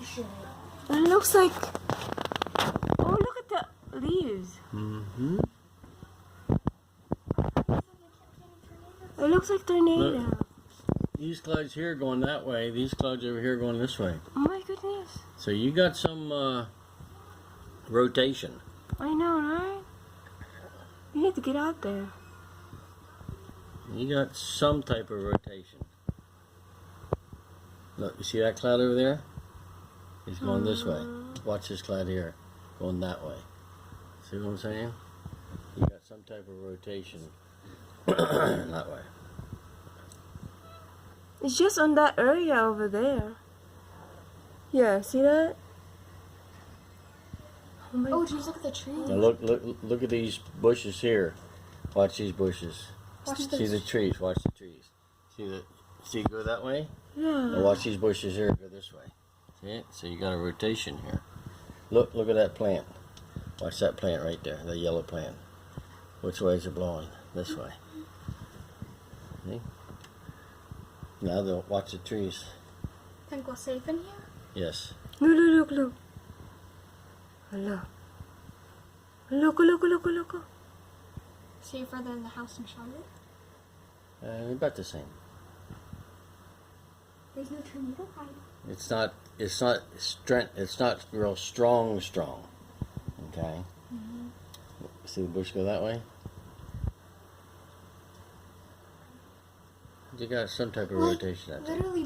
rotation. It looks like... Oh, look at the leaves. Mm-hmm. It looks like tornado. Look. These clouds here going that way. These clouds over here going this way. Oh my goodness. So you got some rotation. I know, right? You need to get out there. You got some type of rotation. Look, you see that cloud over there? It's going this way. Watch this cloud here, going that way. See what I'm saying? You got some type of rotation that way. It's just on that area over there. Yeah, see that? Oh my Oh, geez, look at the tree. Now look at these bushes here. Watch these bushes. Watch See the trees. Watch the trees. See go that way? Yeah. Now watch these bushes here go this way. See it? So you got a rotation here. Look at that plant. Watch that plant right there, the yellow plant. Which way is it blowing? This way. See? Now they'll watch the trees. Think we're safe in here? Yes. Look. Hello. Look. Safer than the house in Charlotte? About the same. There's no tornado hide. It's not real strong. Okay? See the bush go that way? You got some type of rotation out there. Literally